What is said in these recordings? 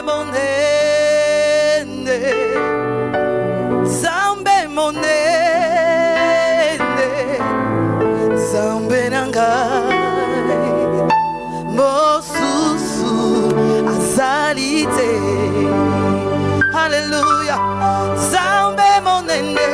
monene, nzambe monene, nzambe nangai, mosusu azali te. Hallelujah, nzambe monene.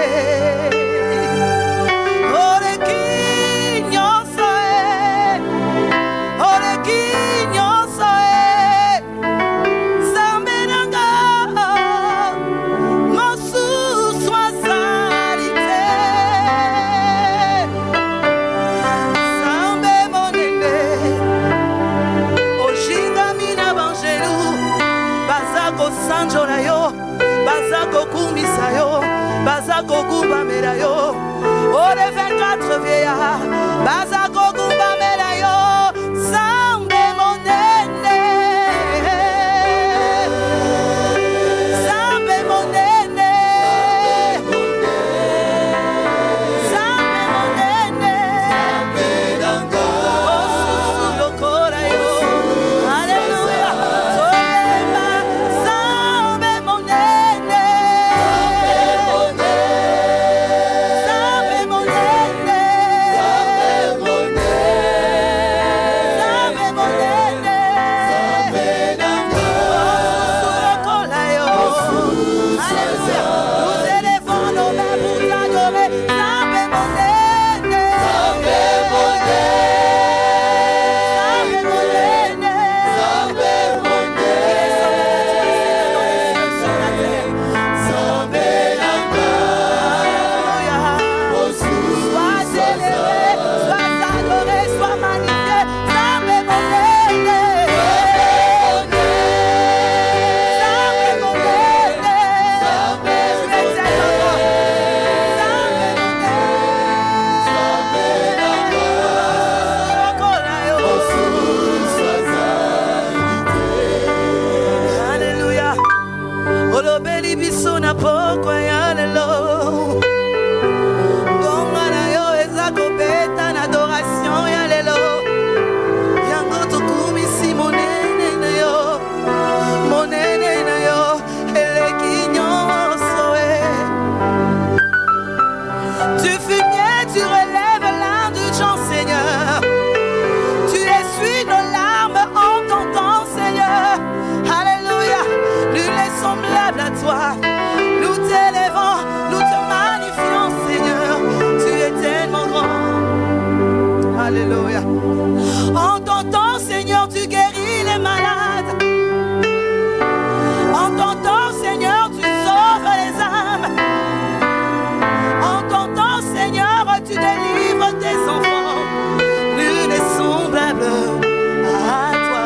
Bazako kumba merayo, oh les 24 vieillards, bazako kumba merayo, zambe monene, zambe monene, zambe monene, oh susu lokora yo, alléluia, soema, zambe monene. Adoration, yalelo. Yango tukumisi monene na yo, monene na yo, eleki nyonso e. Tu fumier, tu relèves l'indulgence, Seigneur. Tu essuies nos larmes en ton temps, Seigneur. Alléluia, nul n'est semblable à toi. Nous t'élèvons, nous te magnifions, Seigneur. Tu es tellement grand. Alléluia. En ton temps, Seigneur, tu guéris les malades. En ton temps, Seigneur, tu sauves les âmes. En ton temps, Seigneur, tu délivres tes enfants. Nul n'est semblable à toi.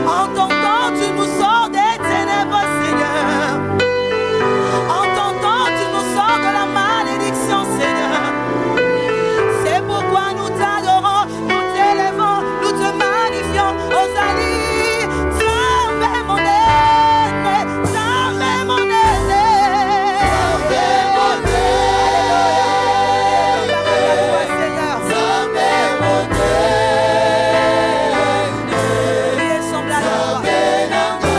En ton temps, tu nous sors des ténèbres, Seigneur. En ton temps, tu nous sors de la malédiction, Seigneur. Pourquoi nous t'adorons, nous t'élèvons, nous te magnifions, azali, nzambe monene, nzambe monene, nzambe monene, Seigneur, nzambe monene, lui est semblable à toi.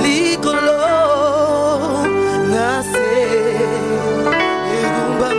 Likolo nase egumba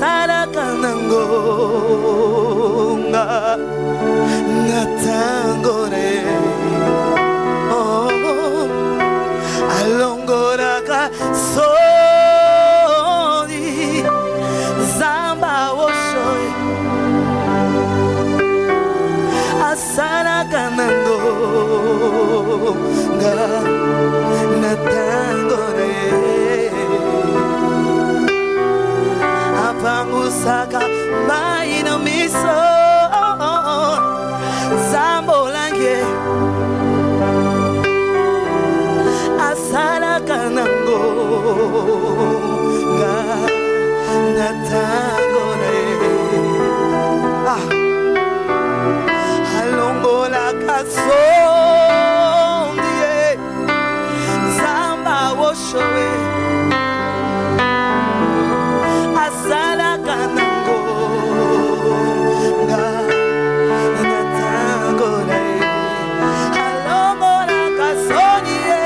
asalaka nango nga natangore alongolaka soni zamba woshoe asalaka nango nga natangore apangusaka mai na miso zambolange asalaka nango nga natangore alongolaka sondie zamba woshoe asalaka nango nga natangore alongolaka sondie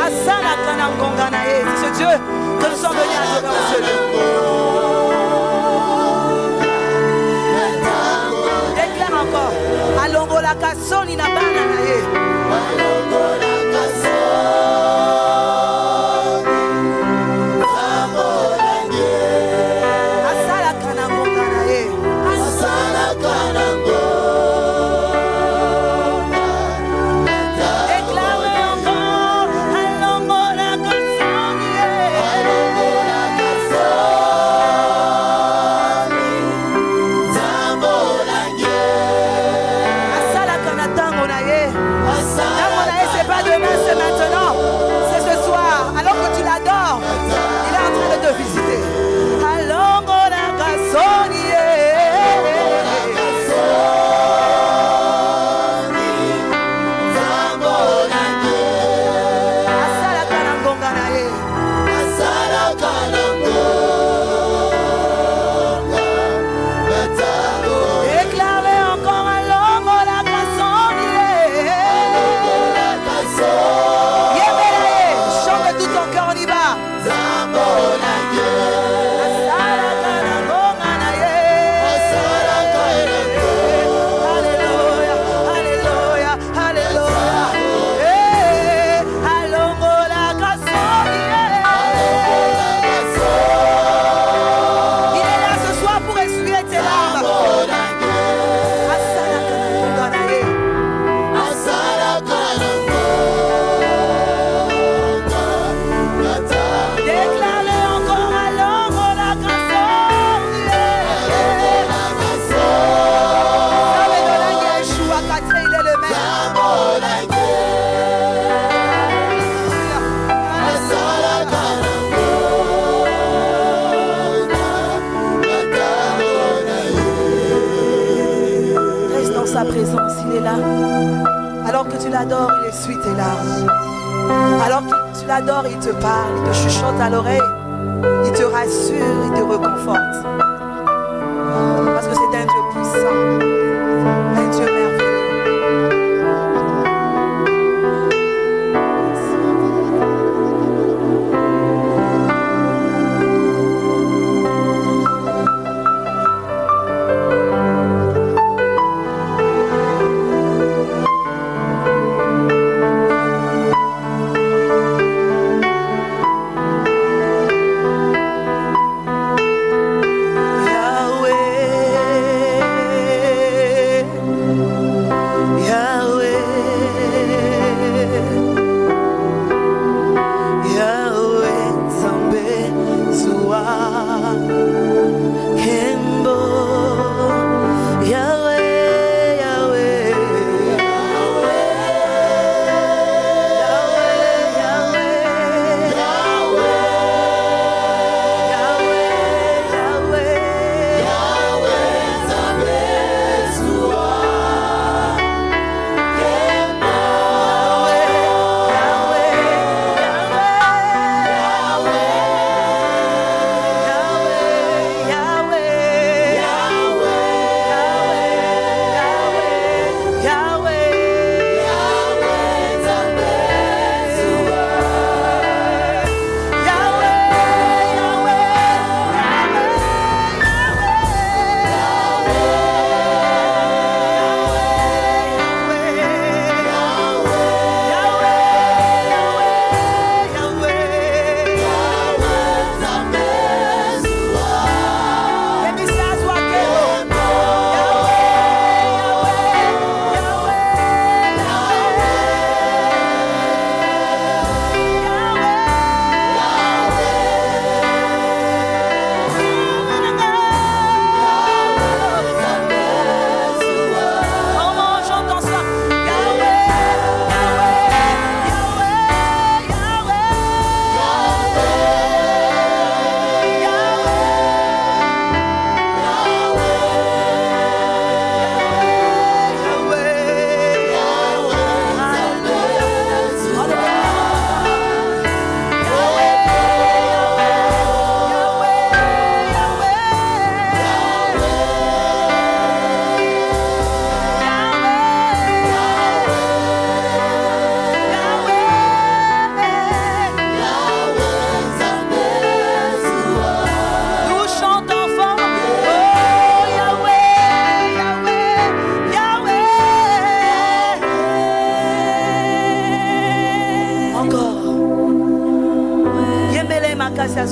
asalaka na ngonga na ye. C'est ce Dieu que nous sommes venus adorer en ce lieu. Déclare encore alongolaka soni na bana na ye. Alongolaka soni zambolange asalaka na ngonga na ye. Asalaka na ngonga. Maintenant, c'est ce soir, alors que tu l'adores, il est en train de te visiter. Alongolaka soni zambolange asalaka na ngonga na ye. Asalaka na ngonga natangore. Déclare encore alongolaka soni chante tout ton cœur, on y va. Alléluia, alléluia, alléluia. Alongolaka soni. Il est là ce soir pour essuyer tes larmes. Sa présence, il est là. Alors que tu l'adores, il essuie tes larmes. Alors que tu l'adores, il te parle, il te chuchote à l'oreille, il te rassure, il te réconforte. Parce que c'est un Dieu puissant, un Dieu merveilleux.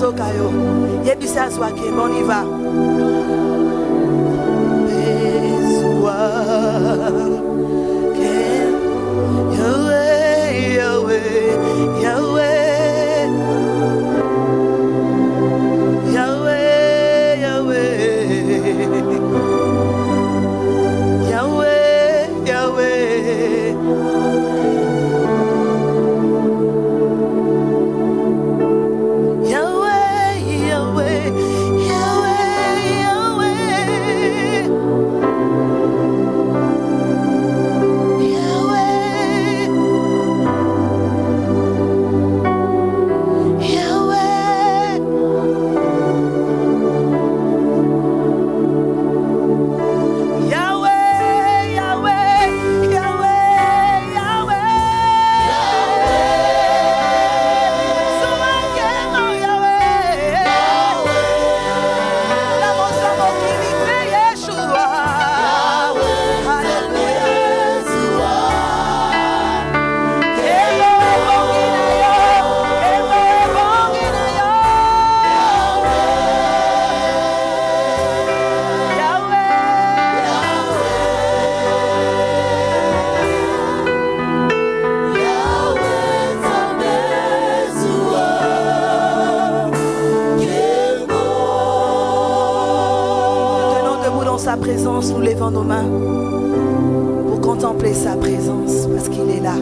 Zokayo. Yebisa Zwake, on y va. Yahweh, Yahweh, Yahweh, Yahweh, Yahweh, Yahweh, Yahweh. Sa présence, nous levons nos mains pour contempler sa présence parce qu'il est là.